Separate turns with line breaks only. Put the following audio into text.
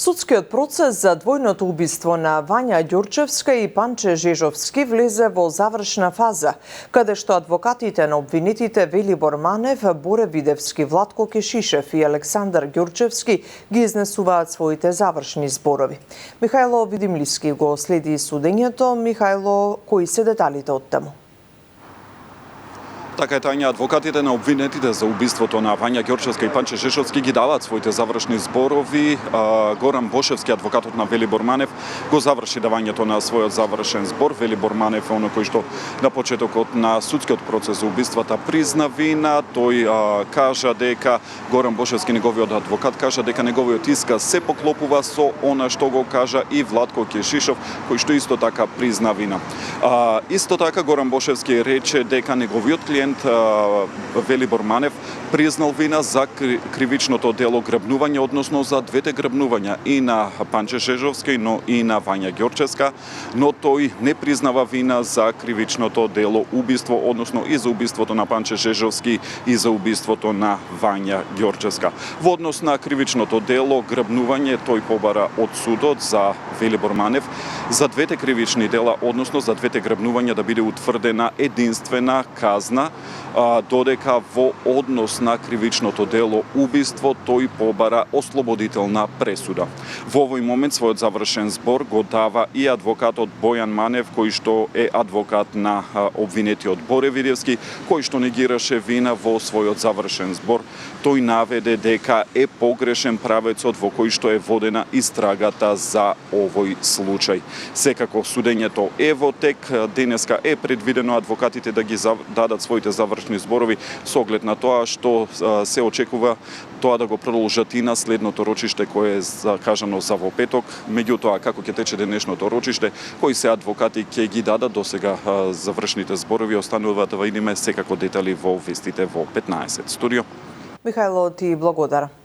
Судскиот процес за двојното убиство на Вања Ѓурчевска и Панче Жежовски влезе во завршна фаза, каде што адвокатите на обвинетите Велибор Манев, Боре Видевски, Владко Кешишев и Александар Ѓурчевски ги изнесуваат своите завршни зборови. Михајло Видимлиски го следи судењето. Михајло, кои се деталите од тему?
Така е, Тања, адвокатите на обвинетите за убиството на Вања Ѓурчевска и Панче Жежовски ги даваат своите завршни зборови. Горан Бошевски, адвокатот на Велибор Манев, го заврши давањето на својот завршен збор. Велибор Манев е оној кој што на почетокот на судскиот процес за убиствата призна вина. Тој кажа дека Горан Бошевски, неговиот адвокат, кажа дека неговиот исказ се поклопува со она што го кажа и Владко Кешишов, кој што исто така призна вина. Исто така Горан Бошевски рече дека неговиот клиент Велибор Манев признал вина за кривичното дело грабнување, односно за двете грабнувања и на Панче Жежовски, но и на Вања Ѓурчевска, но тој не признава вина за кривичното дело убиство, односно и за убиството на Панче Жежовски и за убиството на Вања Ѓурчевска. Во однос на кривичното дело грабнување, тој побара од судот за Велибор Манев за двете кривични дела, односно за двете грабнувања да биде утврдена единствена казна, додека во однос на кривичното дело убиство тој побара ослободителна пресуда. Во овој момент својот завршен збор го дава и адвокатот Бојан Манев, кој што е адвокат на обвинетиот Боре Видевски, кој што негираше вина во својот завршен збор. Тој наведе дека е погрешен правецот во кој што е водена истрагата за овој случај. Секако судењето е во тек, денеска е предвидено адвокатите да ги дадат своите завршни зборови со оглед на тоа што се очекува тоа да го продолжат и на следното рочиште кое е закажано за во петок. Меѓутоа, како ќе тече денешното рочиште, кои се адвокати ќе ги дадат досега завршните зборови, останува да видиме секако детали во вестите во 15. Студио.
Михајло, ти благодарам.